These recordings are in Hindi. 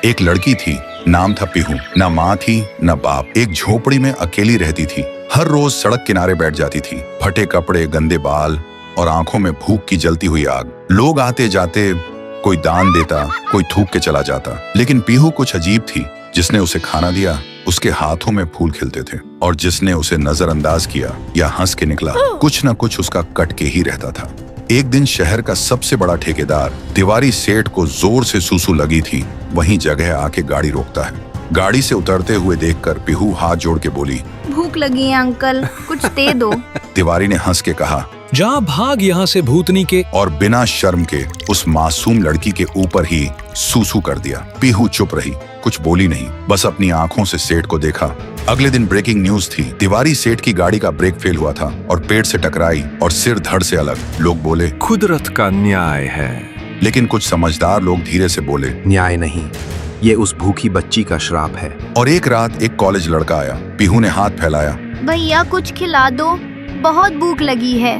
एक लड़की थी, नाम था पीहू। ना माँ थी ना बाप, एक झोपड़ी में अकेली रहती थी। हर रोज सड़क किनारे बैठ जाती थी, फटे कपड़े, गंदे बाल और आंखों में भूख की जलती हुई आग। लोग आते जाते, कोई दान देता, कोई थूक के चला जाता, लेकिन पीहू कुछ अजीब थी। जिसने उसे खाना दिया उसके हाथों में फूल खिलते थे, और जिसने उसे नजरअंदाज किया या हंस के निकला, कुछ न कुछ उसका कट के ही रहता था। एक दिन शहर का सबसे बड़ा ठेकेदार तिवारी सेठ को जोर से सूसू लगी थी। वहीं जगह आके गाड़ी रोकता है। गाड़ी से उतरते हुए देखकर पीहू हाथ जोड़ के बोली, भूख लगी है अंकल, कुछ दे दो। तिवारी ने हंस के कहा, जा भाग यहाँ से भूतनी के, और बिना शर्म के उस मासूम लड़की के ऊपर ही सूसू कर दिया। पीहू चुप रही, कुछ बोली नहीं, बस अपनी आंखों से सेठ को देखा। अगले दिन ब्रेकिंग न्यूज थी। तिवारी सेठ की गाड़ी का ब्रेक फेल हुआ था और पेड़ से टकराई और सिर धड़ से अलग। लोग बोले, कुदरत का न्याय है। लेकिन कुछ समझदार लोग धीरे से बोले, न्याय नहीं, ये उस भूखी बच्ची का श्राप है। और एक रात एक कॉलेज लड़का आया। पीहू ने हाथ फैलाया, भैया कुछ खिला दो, बहुत भूख लगी है।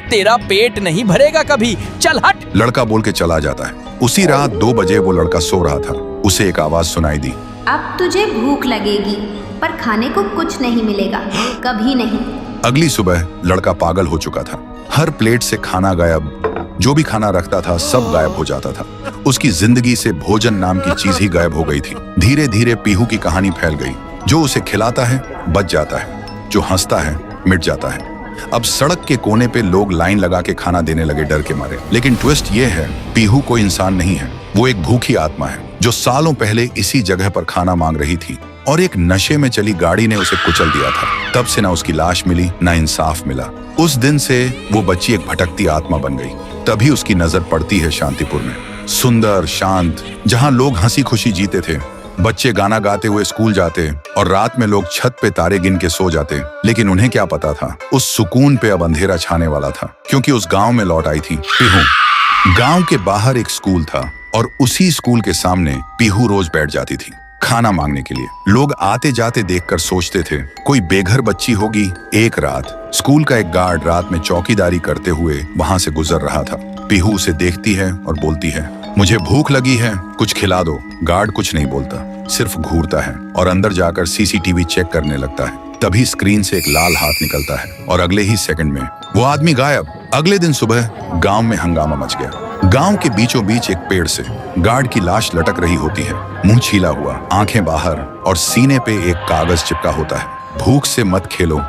तेरा पेट नहीं भरेगा कभी, चल हट। लड़का बोल के चला जाता है। उसी रात 2 बजे वो लड़का सो रहा था। उसे एक आवाज सुनाई दी, अब तुझे भूख लगेगी, पर खाने को कुछ नहीं मिलेगा, कभी नहीं। अगली सुबह लड़का पागल हो चुका था। हर प्लेट से खाना गायब, जो भी खाना रखता था सब गायब हो जाता था। उसकी जिंदगी से भोजन नाम की चीज ही गायब हो गई थी। धीरे धीरे पीहू की कहानी फैल गई। जो उसे खिलाता है बच जाता है, जो हंसता है मिट जाता है। अब सड़क के कोने पे लोग लाइन लगा के खाना देने लगे डर के मारे। लेकिन ट्विस्ट ये है, पीहू कोई इंसान नहीं है, वो एक भूखी आत्मा है जो सालों पहले इसी जगह पर खाना मांग रही थी, और एक नशे में चली गाड़ी ने उसे कुचल दिया था। तब से ना उसकी लाश मिली ना इंसाफ मिला। उस दिन से वो बच्ची एक भटकती आत्मा बन गई। तभी उसकी नजर पड़ती है शांतिपुर में, सुंदर शांत, जहाँ लोग हंसी खुशी जीते थे, बच्चे गाना गाते हुए स्कूल जाते और रात में लोग छत पे तारे गिन के सो जाते। लेकिन उन्हें क्या पता था, उस सुकून पे अब अंधेरा छाने वाला था, क्योंकि उस गांव में लौट आई थी पीहू। गांव के बाहर एक स्कूल था और उसी स्कूल के सामने पीहू रोज बैठ जाती थी खाना मांगने के लिए। लोग आते जाते देखकर सोचते थे कोई बेघर बच्ची होगी। एक रात स्कूल का एक गार्ड रात में चौकीदारी करते हुए वहां से गुजर रहा था। पीहू उसे देखती है और बोलती है, मुझे भूख लगी है, कुछ खिला दो। गार्ड कुछ नहीं बोलता, सिर्फ घूरता है और अंदर जाकर सीसीटीवी चेक करने लगता है। तभी स्क्रीन से एक लाल हाथ निकलता है और अगले ही सेकंड में वो आदमी गायब। अगले दिन सुबह गांव में हंगामा मच गया। गांव के बीचों बीच एक पेड़ से गार्ड की लाश लटक रही होती है, मुंह छीला हुआ, आंखें बाहर, और सीने पे एक कागज चिपका होता है, भूख से मत खेलो।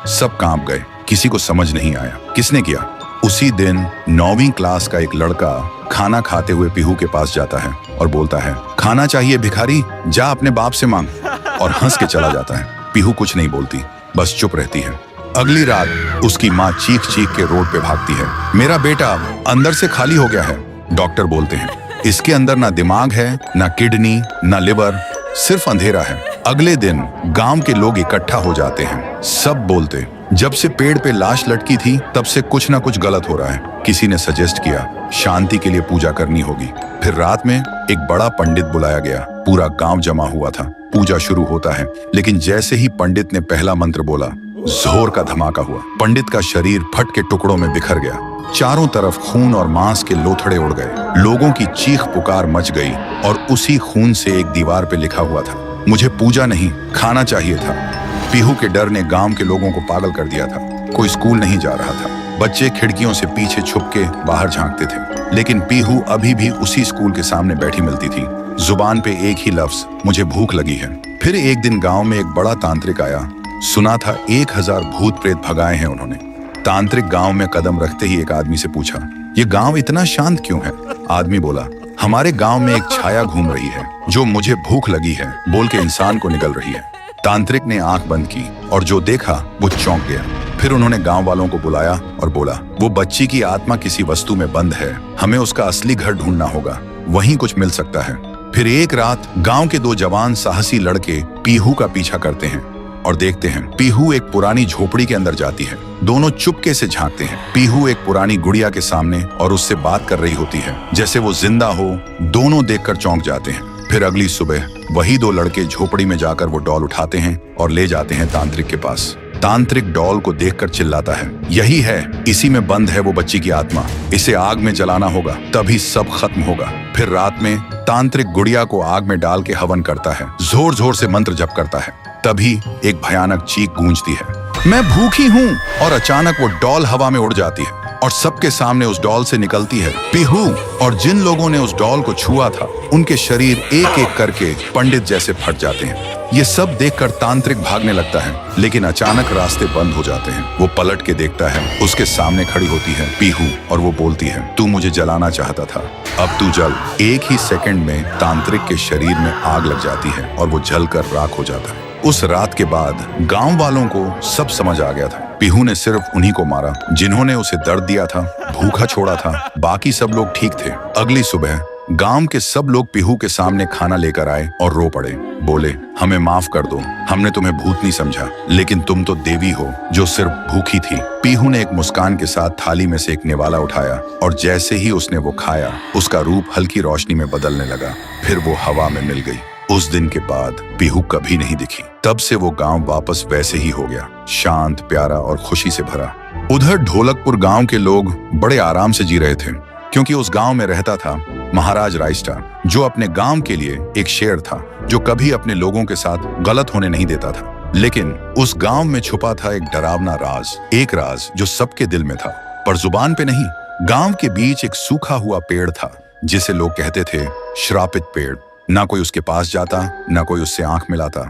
सब कांप गए, किसी को समझ नहीं आया किसने किया। उसी दिन 9वीं क्लास का एक लड़का खाना खाते हुए पीहू के पास जाता है और बोलता है, खाना चाहिए भिखारी, जा अपने बाप से मांग, और हंस के चला जाता है। पीहू कुछ नहीं बोलती, बस चुप रहती है। अगली रात उसकी माँ चीख चीख के रोड पे भागती है, मेरा बेटा अंदर से खाली हो गया है। डॉक्टर बोलते हैं, इसके अंदर ना दिमाग है, ना किडनी, ना लिवर, सिर्फ अंधेरा है। अगले दिन गांव के लोग इकट्ठा हो जाते हैं। सब बोलते, जब से पेड़ पे लाश लटकी थी तब से कुछ ना कुछ गलत हो रहा है। किसी ने सजेस्ट किया, शांति के लिए पूजा करनी होगी। फिर रात में एक बड़ा पंडित बुलाया गया। पूरा गांव जमा हुआ था। पूजा शुरू होता है, लेकिन जैसे ही पंडित ने पहला मंत्र बोला, जोर का धमाका हुआ। पंडित का शरीर फट के टुकड़ों में बिखर गया। चारों तरफ खून और मांस के लोथड़े उड़ गए। लोगों की चीख पुकार मच गई और उसी खून से एक दीवार पे लिखा हुआ था, मुझे पूजा नहीं खाना चाहिए था। पीहू के डर ने गांव के लोगों को पागल कर दिया था। कोई स्कूल नहीं जा रहा था। बच्चे खिड़कियों से पीछे छुप के बाहर झांकते थे। लेकिन पीहू अभी भी उसी स्कूल के सामने बैठी मिलती थी, जुबान पे एक ही लफ्ज, मुझे भूख लगी है। फिर एक दिन गांव में एक बड़ा तांत्रिक आया। सुना था 1000 भूत प्रेत भगाए हैं उन्होंने। तांत्रिक गांव में कदम रखते ही एक आदमी से पूछा, ये गांव इतना शांत क्यों है? आदमी बोला, हमारे गांव में एक छाया घूम रही है जो मुझे भूख लगी है बोल के इंसान को निगल रही है। तांत्रिक ने आंख बंद की और जो देखा वो चौंक गया। फिर उन्होंने गांव वालों को बुलाया और बोला, वो बच्ची की आत्मा किसी वस्तु में बंद है, हमें उसका असली घर ढूंढना होगा, वहीं कुछ मिल सकता है। फिर एक रात गांव के 2 जवान साहसी लड़के पीहू का पीछा करते हैं और देखते हैं पीहू एक पुरानी झोपड़ी के अंदर जाती है। दोनों चुपके से झांकते हैं। पीहू एक पुरानी गुड़िया के सामने और उससे बात कर रही होती है जैसे वो जिंदा हो। दोनों देखकर चौंक जाते हैं। फिर अगली सुबह वही 2 लड़के झोपड़ी में जाकर वो डॉल उठाते हैं और ले जाते हैं तांत्रिक के पास। तांत्रिक डॉल को देखकर चिल्लाता है, यही है, इसी में बंद है वो बच्ची की आत्मा, इसे आग में जलाना होगा, तभी सब खत्म होगा। फिर रात में तांत्रिक गुड़िया को आग में डाल के हवन करता है, जोर जोर से मंत्र जप करता है। तभी एक भयानक चीख गूंजती है, मैं भूखी हूँ, और अचानक वो डॉल हवा में उड़ जाती है और सबके सामने उस डॉल से निकलती है पीहू। और जिन लोगों ने उस डॉल को छुआ था उनके शरीर एक एक करके पंडित जैसे फट जाते हैं। ये सब देखकर तांत्रिक भागने लगता है, लेकिन अचानक रास्ते बंद हो जाते हैं। वो पलट के देखता है, उसके सामने खड़ी होती है पीहू और वो बोलती है, तू मुझे जलाना चाहता था, अब तू जल। एक ही सेकंड में तांत्रिक के शरीर में आग लग जाती है और वो जलकर राख हो जाता है। उस रात के बाद गांव वालों को सब समझ आ गया था, पीहू ने सिर्फ उन्हीं को मारा जिन्होंने उसे दर्द दिया था, भूखा छोड़ा था, बाकी सब लोग ठीक थे। अगली सुबह गांव के सब लोग पीहू के सामने खाना लेकर आए और रो पड़े, बोले, हमें माफ कर दो, हमने तुम्हें भूतनी समझा, लेकिन तुम तो देवी हो जो सिर्फ भूखी थी। पीहू ने एक मुस्कान के साथ थाली में से एक निवाला उठाया और जैसे ही उसने वो खाया, उसका रूप हल्की रोशनी में बदलने लगा, फिर वो हवा में मिल गई। उस दिन के बाद पीहू कभी नहीं दिखी। तब से वो गांव वापस वैसे ही हो गया, शांत, प्यारा और खुशी से भरा। उधर ढोलकपुर गांव के लोग बड़े आराम से जी रहे थे, क्योंकि उस गांव में रहता था महाराज राइस्टार, जो अपने गांव के लिए एक शेर था, जो कभी अपने लोगों के साथ गलत होने नहीं देता था। लेकिन उस गांव में छुपा था एक डरावना राज, एक राज जो सबके दिल में था, पर जुबान पे नहीं। गांव के बीच एक सूखा हुआ पेड़ था, जिसे लोग कहते थे श्रापित पेड़। ना कोई उसके पास जाता, ना कोई उससे आंख मिलाता।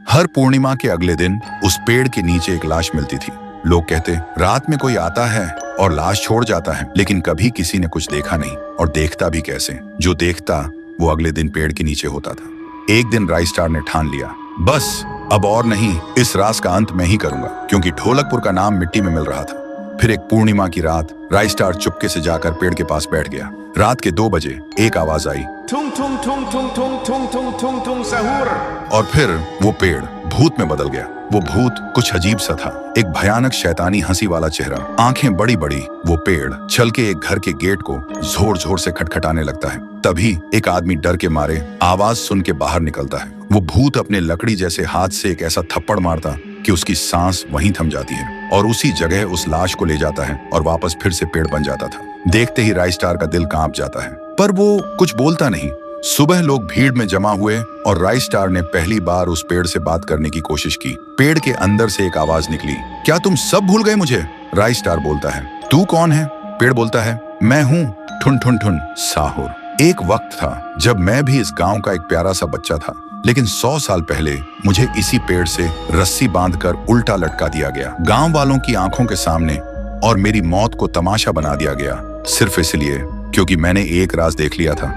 हर पूर्णिमा के अगले दिन उस पेड़ के नीचे एक लाश मिलती थी। लोग कहते, रात में कोई आता है और लाश छोड़ जाता है, लेकिन कभी किसी ने कुछ देखा नहीं, और देखता भी कैसे। जो देखता वो अगले दिन पेड़ के नीचे होता था। एक दिन राइस्टार ने ठान लिया, बस अब और नहीं, इस राज का अंत मैं ही करूंगा, क्योंकि ढोलकपुर का नाम मिट्टी में मिल रहा था। फिर एक पूर्णिमा की रात राइस्टार चुपके से जाकर पेड़ के पास बैठ गया। रात के 2 बजे एक आवाज आई, Tung tung tung tung tung tung tung tung tung सहूर। और फिर वो पेड़ भूत में बदल गया। वो भूत कुछ अजीब सा था, एक भयानक शैतानी हंसी वाला चेहरा, आंखें बड़ी बड़ी। वो पेड़ चल के एक घर के गेट को जोर जोर से खटखटाने लगता है। तभी एक आदमी डर के मारे आवाज सुन के बाहर निकलता है। वो भूत अपने लकड़ी जैसे हाथ से एक ऐसा थप्पड़ मारता कि उसकी सांस वहीं थम जाती है, और उसी जगह उस लाश को ले जाता है और वापस फिर से पेड़ बन जाता था। देखते ही राइस्टार का दिल कांप जाता है, पर वो कुछ बोलता नहीं। सुबह लोग भीड़ में जमा हुए और राइस्टार ने पहली बार उस पेड़ से बात करने की कोशिश की। पेड़ के अंदर से एक आवाज निकली, क्या तुम सब भूल गए मुझे? राइस्टार बोलता है, तू कौन है? पेड़ बोलता है, मैं हूँ ठुन ठुन ठुन साहुर। एक वक्त था जब मैं भी इस गांव का एक प्यारा सा बच्चा था, लेकिन 100 साल पहले मुझे इसी पेड़ से रस्सी बांधकर उल्टा लटका दिया गया, गांव वालों की आंखों के सामने, और मेरी मौत को तमाशा बना दिया गया, सिर्फ इसलिए क्योंकि मैंने एक राज देख लिया था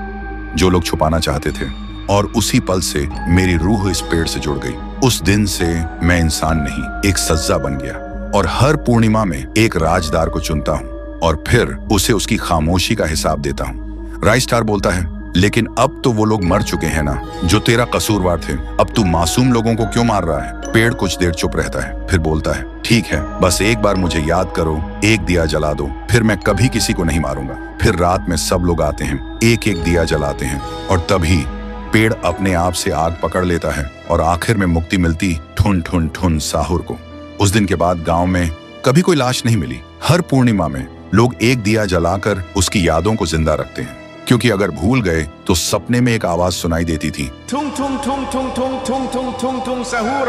जो लोग छुपाना चाहते थे, और उसी पल से मेरी रूह इस पेड़ से जुड़ गई। उस दिन से मैं इंसान नहीं, एक सज्जा बन गया, और हर पूर्णिमा में एक राजदार को चुनता हूँ और फिर उसे उसकी खामोशी का हिसाब देता हूँ। राइस्टार बोलता है, लेकिन अब तो वो लोग मर चुके हैं ना, जो तेरा कसूरवार थे। अब तू मासूम लोगों को क्यों मार रहा है? पेड़ कुछ देर चुप रहता है, फिर बोलता है, ठीक है, बस एक बार मुझे याद करो, एक दिया जला दो, फिर मैं कभी किसी को नहीं मारूंगा। फिर रात में सब लोग आते हैं, एक एक दिया जलाते हैं, और तभी पेड़ अपने आप से आग पकड़ लेता है, और आखिर में मुक्ति मिलती ठुन ठुन ठुन साहुर को। उस दिन के बाद गांव में कभी कोई लाश नहीं मिली। हर पूर्णिमा में लोग एक दिया जलाकर उसकी यादों को जिंदा रखते हैं, क्योंकि अगर भूल गए तो सपने में एक आवाज सुनाई देती थी, Tung tung tung tung tung tung tung tung tung सहूर।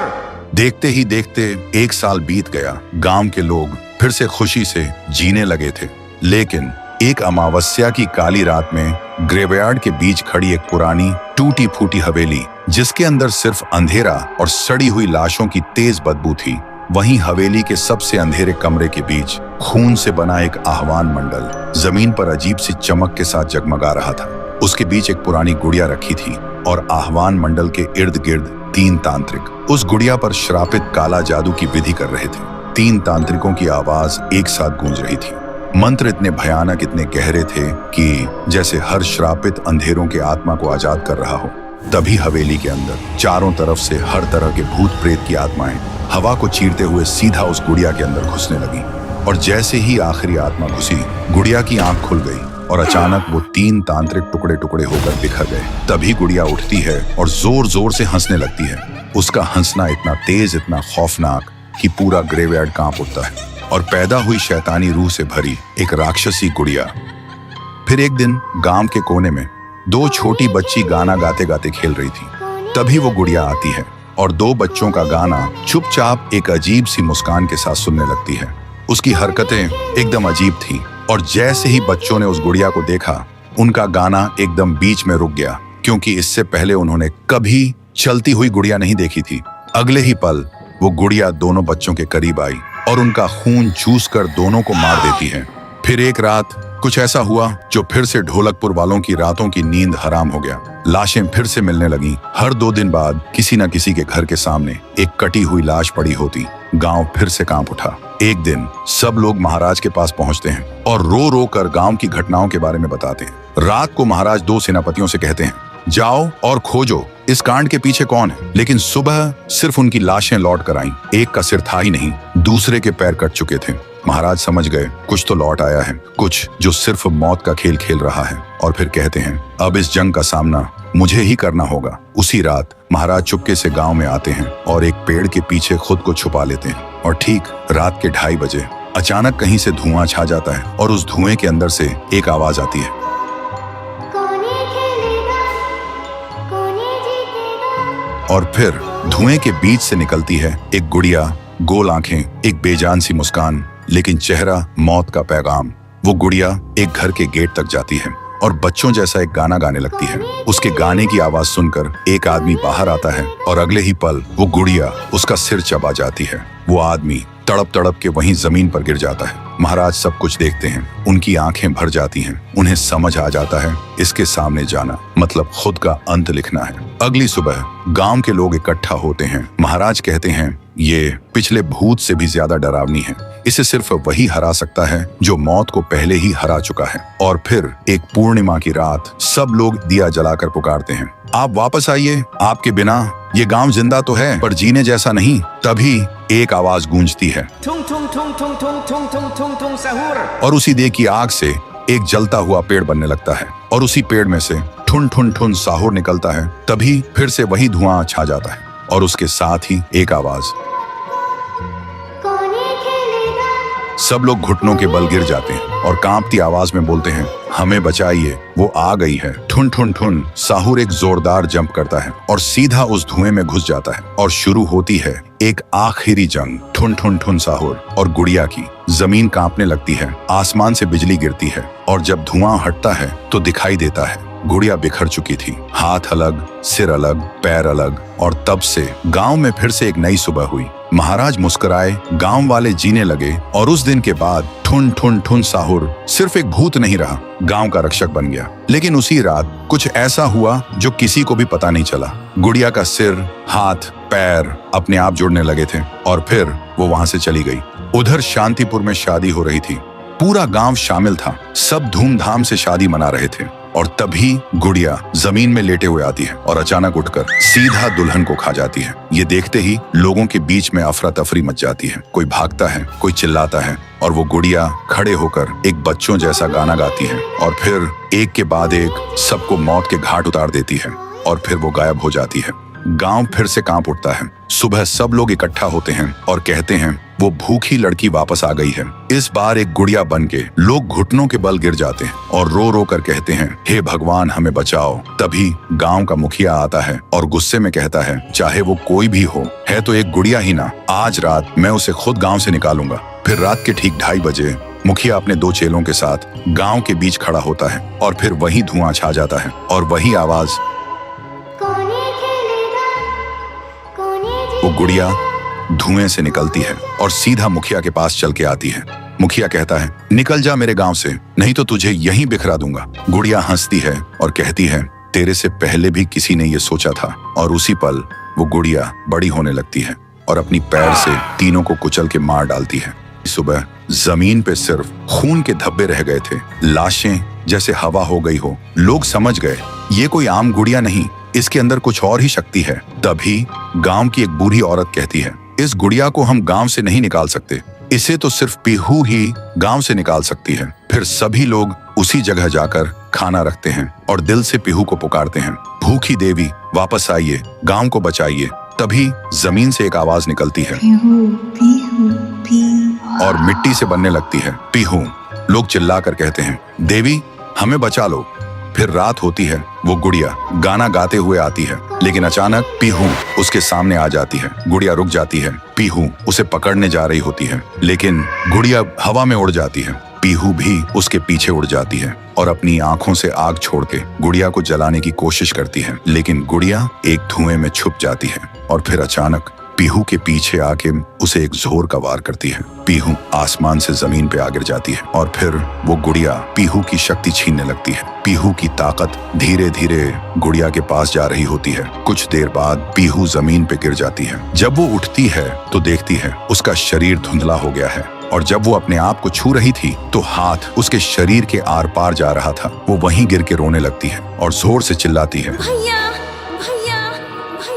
देखते ही देखते 1 साल बीत गया। गांव के लोग फिर से खुशी से जीने लगे थे, लेकिन एक अमावस्या की काली रात में ग्रेवयार्ड के बीच खड़ी एक पुरानी टूटी फूटी हवेली, जिसके अंदर सिर्फ अंधेरा और सड़ी हुई लाशों की तेज बदबू थी, वहीं हवेली के सबसे अंधेरे कमरे के बीच खून से बना एक आह्वान मंडल जमीन पर अजीब सी चमक के साथ जगमगा रहा था। उसके बीच एक पुरानी गुड़िया रखी थी, और आह्वान मंडल के इर्द गिर्द 3 तांत्रिक उस गुड़िया पर श्रापित काला जादू की विधि कर रहे थे। 3 तांत्रिकों की आवाज एक साथ गूंज रही थी। मंत्र इतने भयानक, इतने गहरे थे कि जैसे हर श्रापित अंधेरों के आत्मा को आजाद कर रहा हो। तभी हवेली के अंदर चारों तरफ से हर तरह के भूत प्रेत की आत्माएं हवा को चीरते हुए सीधा उस गुड़िया के अंदर घुसने लगी, और जैसे ही आखिरी आत्मा घुसी, गुड़िया की आंख खुल गई, और अचानक वो 3 तांत्रिक टुकड़े टुकड़े होकर बिखर गए। तभी गुड़िया उठती है और जोर जोर से हंसने लगती है। उसका हंसना इतना तेज, इतना खौफनाक कि पूरा ग्रेवयार्ड कांप उठता है और पैदा हुई शैतानी रूह से भरी एक राक्षसी गुड़िया। फिर एक दिन गांव के कोने में दो छोटी बच्ची गाना गाते गाते खेल रही थी। तभी वो गुड़िया आती है और दो बच्चों का गाना चुपचाप एक अजीब सी मुस्कान के साथ सुनने लगती है। उसकी हरकतें एकदम अजीब थी और जैसे ही बच्चों ने उस गुड़िया को देखा, उनका गाना एकदम बीच में रुक गया, क्योंकि इससे पहले उन्होंने कभी चलती हुई गुड़िया नहीं देखी थी। अगले ही पल वो गुड़िया दोनों बच्चों के करीब आई और उनका खून चूस कर दोनों को मार देती है। फिर एक रात कुछ ऐसा हुआ जो फिर से ढोलकपुर वालों की रातों की नींद हराम हो गया। लाशें फिर से मिलने लगीं। हर 2 दिन बाद किसी न किसी के घर के सामने एक कटी हुई लाश पड़ी होती। गांव फिर से कांप उठा। एक दिन सब लोग महाराज के पास पहुंचते हैं और रो रो कर गांव की घटनाओं के बारे में बताते हैं। रात को महाराज 2 सेनापतियों से कहते हैं, जाओ और खोजो इस कांड के पीछे कौन है। लेकिन सुबह सिर्फ उनकी लाशें लौट कर आईं। एक का सिर था ही नहीं, दूसरे के पैर कट चुके थे। महाराज समझ गए कुछ तो लौट आया है, कुछ जो सिर्फ मौत का खेल खेल रहा है। और फिर कहते हैं, अब इस जंग का सामना मुझे ही करना होगा। उसी रात महाराज चुपके से गांव में आते हैं और एक पेड़ के पीछे खुद को छुपा लेते हैं। और ठीक रात के 2:30 बजे अचानक कहीं से धुआं छा जाता है और उस धुएं के अंदर से एक आवाज आती है, और फिर धुएं के बीच से निकलती है एक गुड़िया, गोल आंखें, एक बेजान सी मुस्कान, लेकिन चेहरा मौत का पैगाम। वो गुड़िया एक घर के गेट तक जाती है और बच्चों जैसा एक गाना गाने लगती है। उसके गाने की आवाज सुनकर एक आदमी बाहर आता है और अगले ही पल वो गुड़िया उसका सिर चबा जाती है। वो आदमी तड़प तड़प के वहीं जमीन पर गिर जाता है। महाराज सब कुछ देखते हैं, उनकी आंखें भर जाती हैं। उन्हें समझ आ जाता है इसके सामने जाना मतलब खुद का अंत लिखना है। अगली सुबह गांव के लोग इकट्ठा होते हैं। महाराज कहते हैं, ये पिछले भूत से भी ज्यादा डरावनी है। इसे सिर्फ वही हरा सकता है जो मौत को पहले ही हरा चुका है। और फिर एक पूर्णिमा की रात सब लोग दिया जलाकर पुकारते हैं, आप वापस आइए, आपके बिना ये गांव जिंदा तो है पर जीने जैसा नहीं। तभी एक आवाज गूंजती है, Tung tung tung tung tung tung tung tung tung sahur. और उसी देह की आग से एक जलता हुआ पेड़ बनने लगता है और उसी पेड़ में से ठुन ठुन ठुन साहुर निकलता है। तभी फिर से वही धुआं छा जाता है और उसके साथ ही एक आवाज। सब लोग घुटनों के बल गिर जाते हैं और कांपती आवाज में बोलते हैं, हमें बचाइए, वो आ गई है। ठुन ठुन ठुन साहुर एक जोरदार जंप करता है और सीधा उस धुएं में घुस जाता है और शुरू होती है एक आखिरी जंग। ठुन ठुन ठुन साहुर और गुड़िया की। जमीन कांपने लगती है, आसमान से बिजली गिरती है और जब धुआं हटता है तो दिखाई देता है गुड़िया बिखर चुकी थी। हाथ अलग, सिर अलग, पैर अलग। और तब से गांव में फिर से एक नई सुबह हुई। महाराज मुस्कुराए, गांव वाले जीने लगे और उस दिन के बाद ठुन ठुन ठुन साहुर सिर्फ एक भूत नहीं रहा, गांव का रक्षक बन गया। लेकिन उसी रात कुछ ऐसा हुआ जो किसी को भी पता नहीं चला। गुड़िया का सिर, हाथ, पैर अपने आप जुड़ने लगे थे और फिर वो वहां से चली गई। उधर शांतिपुर में शादी हो रही थी। पूरा गांव शामिल था, सब धूमधाम से शादी मना रहे थे। और तभी गुड़िया जमीन में लेटे हुए आती है और अचानक उठकर सीधा दुल्हन को खा जाती है। ये देखते ही लोगों के बीच में अफरा तफरी मच जाती है। कोई भागता है, कोई चिल्लाता है और वो गुड़िया खड़े होकर एक बच्चों जैसा गाना गाती है और फिर एक के बाद एक सबको मौत के घाट उतार देती है और फिर वो गायब हो जाती है। गांव फिर से कांप उठता है। सुबह सब लोग इकट्ठा होते हैं और कहते हैं, वो भूखी लड़की वापस आ गई है। इस बार एक गुड़िया बन के लोग घुटनों के बल गिर जाते हैं और रो रो कर कहते हैं, हे भगवान हमें बचाओ। तभी गांव का मुखिया आता है और गुस्से में कहता है, चाहे वो कोई भी हो, है तो एक गुड़िया ही ना, आज रात मैं उसे खुद गांव से निकालूंगा। फिर रात के ठीक 2:30 बजे मुखिया अपने 2 चेलों के साथ गांव के बीच खड़ा होता है और फिर वही धुआं छा जाता है और वही आवाज। वो गुड़िया धुएं से निकलती है और सीधा मुखिया के पास चल के आती है। मुखिया कहता है, निकल जा मेरे गांव से, नहीं तो तुझे यहीं बिखरा दूंगा। गुड़िया हंसती है और कहती है, तेरे से पहले भी किसी ने ये सोचा था। और उसी पल वो गुड़िया बड़ी होने लगती है और अपनी पैर से तीनों को कुचल के मार डालती है। सुबह जमीन पे सिर्फ खून के धब्बे रह गए थे, लाशें जैसे हवा हो गई हो। लोग समझ गए ये कोई आम गुड़िया नहीं, इसके अंदर कुछ और ही शक्ति है। तभी गांव की एक बूढ़ी औरत कहती है, इस गुड़िया को हम गांव से नहीं निकाल सकते, इसे तो सिर्फ पीहू ही गांव से निकाल सकती है। फिर सभी लोग उसी जगह जाकर खाना रखते हैं और दिल से पीहू को पुकारते हैं, भूखी देवी वापस आइए, गांव को बचाइए। तभी जमीन से एक आवाज निकलती है और मिट्टी से बनने लगती है पीहू। लोग चिल्लाकर कहते हैं, देवी हमें बचा लो। फिर रात होती है। वो गुड़िया गाना गाते हुए आती है, लेकिन अचानक पीहू उसके सामने आ जाती है। गुड़िया रुक जाती है। पीहू उसे पकड़ने जा रही होती है, लेकिन गुड़िया हवा में उड़ जाती है। पीहू भी उसके पीछे उड़ जाती है और अपनी आंखों से आग छोड़ के गुड़िया को जलाने की कोशिश करती है, लेकिन गुड़िया एक धुएं में छुप जाती है और फिर अचानक पीहू के पीछे आके उसे एक जोर का वार करती है। पीहू आसमान से जमीन पे आ गिर जाती है और फिर वो गुड़िया पीहू की शक्ति छीनने लगती है। पीहू की ताकत धीरे धीरे गुड़िया के पास जा रही होती है। कुछ देर बाद पीहू जमीन पे गिर जाती है। जब वो उठती है तो देखती है उसका शरीर धुंधला हो गया है और जब वो अपने आप को छू रही थी तो हाथ उसके शरीर के आर पार जा रहा था। वो वहीं गिर के रोने लगती है और जोर से चिल्लाती है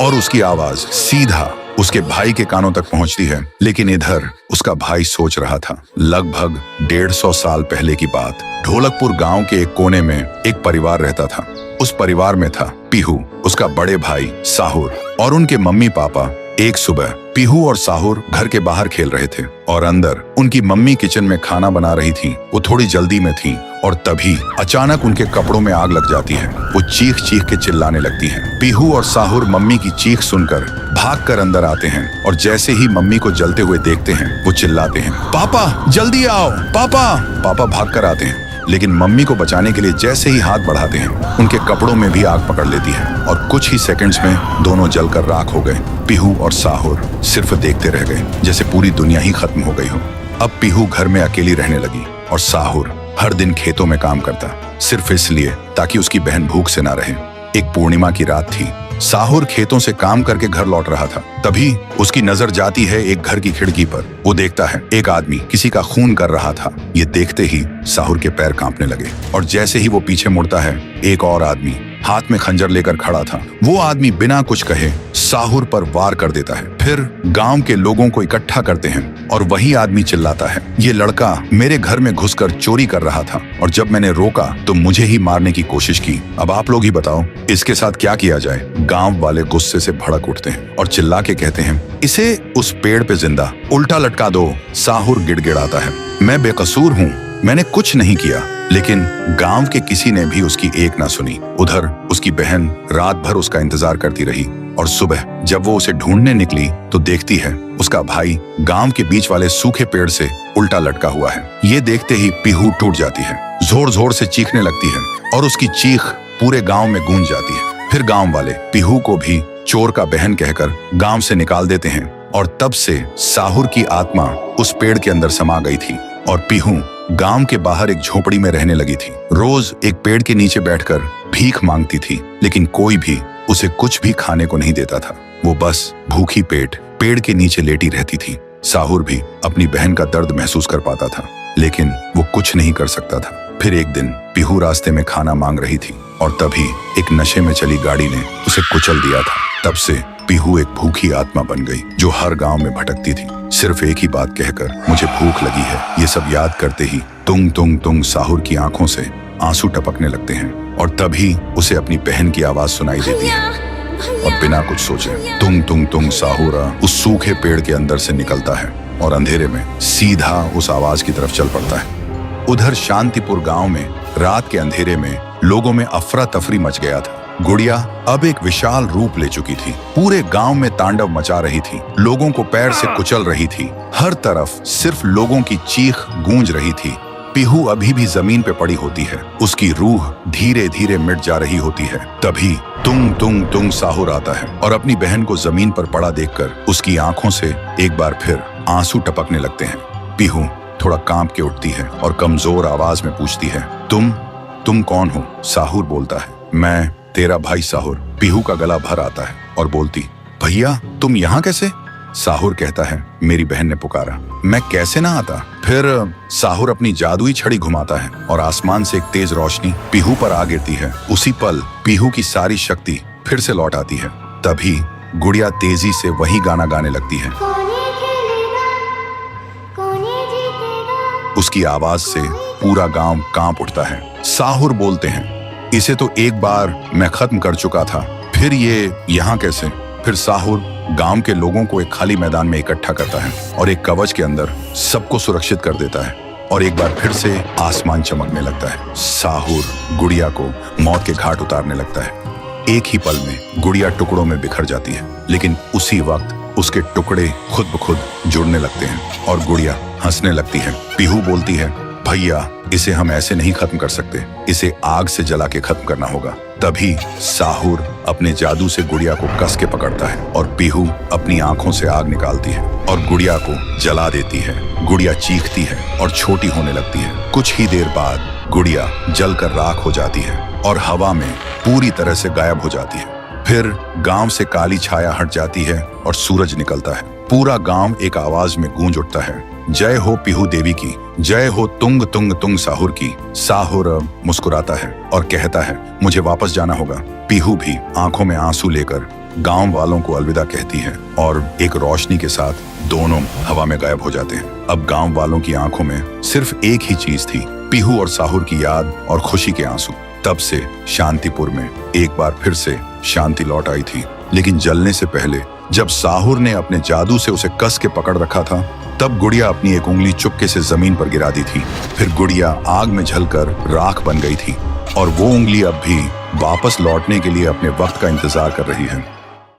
और उसकी आवाज सीधा उसके भाई के कानों तक पहुंचती है। लेकिन इधर उसका भाई सोच रहा था। लगभग 150 साल पहले की बात। ढोलकपुर गांव के एक कोने में एक परिवार रहता था। उस परिवार में था पीहू, उसका बड़े भाई साहुर और उनके मम्मी पापा। एक सुबह पीहू और साहुर घर के बाहर खेल रहे थे और अंदर उनकी मम्मी किचन में खाना बना रही थी। वो थोड़ी जल्दी में थी और तभी अचानक उनके कपड़ों में आग लग जाती है। वो चीख चीख के चिल्लाने लगती हैं। पीहू और साहुर मम्मी की चीख सुनकर भागकर अंदर आते हैं और जैसे ही मम्मी को जलते हुए देखते हैं वो चिल्लाते हैं, पापा जल्दी आओ पापा। पापा भागकर आते हैं, लेकिन मम्मी को बचाने के लिए जैसे ही हाथ बढ़ाते हैं उनके कपड़ों में भी आग पकड़ लेती है और कुछ ही सेकंड्स में दोनों जलकर राख हो गए। पीहू और साहुर सिर्फ देखते रह गए, जैसे पूरी दुनिया ही खत्म हो गई हो। अब पीहू घर में अकेली रहने लगी और साहुर हर दिन खेतों में काम करता, सिर्फ इसलिए ताकि उसकी बहन भूख से ना रहे। एक पूर्णिमा की रात थी। साहुर खेतों से काम करके घर लौट रहा था। तभी उसकी नजर जाती है एक घर की खिड़की पर। वो देखता है एक आदमी किसी का खून कर रहा था। ये देखते ही साहुर के पैर कांपने लगे और जैसे ही वो पीछे मुड़ता है एक और आदमी हाथ में खंजर लेकर खड़ा था। वो आदमी बिना कुछ कहे साहुर पर वार कर देता है। फिर गांव के लोगों को इकट्ठा करते हैं और वही आदमी चिल्लाता है, ये लड़का मेरे घर में घुसकर चोरी कर रहा था और जब मैंने रोका तो मुझे ही मारने की कोशिश की। अब आप लोग ही बताओ इसके साथ क्या किया जाए। गांव वाले गुस्से से भड़क उठते हैं और चिल्ला के कहते हैं, इसे उस पेड़ पे जिंदा उल्टा लटका दो। साहुर गिड़गिड़ाता है, मैं बेकसूर हूँ, मैंने कुछ नहीं किया। लेकिन गांव के किसी ने भी उसकी एक ना सुनी। उधर उसकी बहन रात भर उसका इंतजार करती रही और सुबह जब वो उसे ढूंढने निकली तो देखती है उसका भाई गांव के बीच वाले सूखे पेड़ से उल्टा लटका हुआ है। ये देखते ही पीहू टूट जाती है, जोर जोर से चीखने लगती है और उसकी चीख पूरे गांव में गूंज जाती है। फिर गांव वाले पीहू को भी चोर का बहन कहकर गांव से निकाल देते हैं और तब से साहुर की आत्मा उस पेड़ के अंदर समा गई थी और पीहू गांव के बाहर एक झोपड़ी में रहने लगी थी। रोज एक पेड़ के नीचे बैठकर भीख मांगती थी, लेकिन कोई भी उसे कुछ भी खाने को नहीं देता था। वो बस भूखी पेट पेड़ के नीचे लेटी रहती थी। साहुर भी अपनी बहन का दर्द महसूस कर पाता था, लेकिन वो कुछ नहीं कर सकता था। फिर एक दिन पीहू रास्ते में खाना मांग रही थी और तभी एक नशे में चली गाड़ी ने उसे कुचल दिया था। तब से पीहू एक भूखी आत्मा बन गई जो हर गांव में भटकती थी, सिर्फ एक ही बात कहकर, मुझे भूख लगी है। ये सब याद करते ही तुंग तुंग तुंग साहुर की आंखों से आंसू टपकने लगते हैं और तभी उसे अपनी बहन की आवाज सुनाई देती है और बिना कुछ सोचे तुंग तुंग तुंग साहुरा उस सूखे पेड़ के अंदर से निकलता है और अंधेरे में सीधा उस आवाज की तरफ चल पड़ता है। उधर शांतिपुर गांव में रात के अंधेरे में लोगों में अफरा तफरी मच गया था। गुड़िया अब एक विशाल रूप ले चुकी थी, पूरे गांव में तांडव मचा रही थी, लोगों को पैर से कुचल रही थी। हर तरफ सिर्फ लोगों की चीख गूंज रही थी। पीहू अभी भी जमीन पे पड़ी होती है, उसकी रूह धीरे धीरे मिट जा रही होती है। तभी तुंग तुंग तुंग साहुर आता है और अपनी बहन को जमीन पर पड़ा देखकर उसकी आंखों से एक बार फिर आंसू टपकने लगते हैं। पीहू थोड़ा कांप के उठती है और कमजोर आवाज में पूछती है, तुम कौन हो? साहुर बोलता है, मैं तेरा भाई साहुर। पीहू का गला भर आता है और बोलती, भैया तुम यहाँ कैसे? साहुर कहता है, मेरी बहन ने पुकारा, मैं कैसे ना आता। फिर साहुर अपनी जादुई छड़ी घुमाता है और आसमान से एक तेज रोशनी पीहू पर आ गिरती है। उसी पल पीहू की सारी शक्ति फिर से लौट आती है। तभी गुड़िया तेजी से वही गाना गाने लगती है। उसकी आवाज से पूरा गांव कांप उठता है। साहुर बोलते हैं, इसे तो एक बार मैं खत्म कर चुका था, फिर ये यहाँ कैसे? फिर साहुर गांव के लोगों को एक खाली मैदान में इकट्ठा करता है और एक कवच के अंदर सबको सुरक्षित कर देता है और एक बार फिर से आसमान चमकने लगता है। साहुर गुड़िया को मौत के घाट उतारने लगता है। एक ही पल में गुड़िया टुकड़ों में बिखर जाती है, लेकिन उसी वक्त उसके टुकड़े खुद ब खुद जुड़ने लगते हैं और गुड़िया हंसने लगती है। पीहू बोलती है, भैया इसे हम ऐसे नहीं खत्म कर सकते, इसे आग से जला के खत्म करना होगा। तभी साहुर अपने जादू से गुड़िया को कस के पकड़ता है और पीहू अपनी आंखों से आग निकालती है और गुड़िया को जला देती है। गुड़िया चीखती है और छोटी होने लगती है। कुछ ही देर बाद गुड़िया जलकर राख हो जाती है और हवा में पूरी तरह से गायब हो जाती है। फिर गांव से काली छाया हट जाती है और सूरज निकलता है। पूरा गांव एक आवाज में गूंज उठता है, जय हो पीहू देवी की, जय हो तुंग तुंग तुंग साहुर की। साहुर मुस्कुराता है और कहता है, मुझे वापस जाना होगा। पीहू भी आंखों में आंसू लेकर गांव वालों को अलविदा कहती है और एक रोशनी के साथ दोनों हवा में गायब हो जाते हैं। अब गांव वालों की आंखों में सिर्फ एक ही चीज थी, पीहू और साहुर की याद और खुशी के आंसू। तब से शांतिपुर में एक बार फिर से शांति लौट आई थी। लेकिन जलने से पहले जब साहुर ने अपने जादू से उसे कस के पकड़ रखा था, तब गुड़िया अपनी एक उंगली चुपके से जमीन पर गिरा दी थी। फिर गुड़िया आग में जलकर राख बन गई थी और वो उंगली अब भी वापस लौटने के लिए अपने वक्त का इंतजार कर रही है।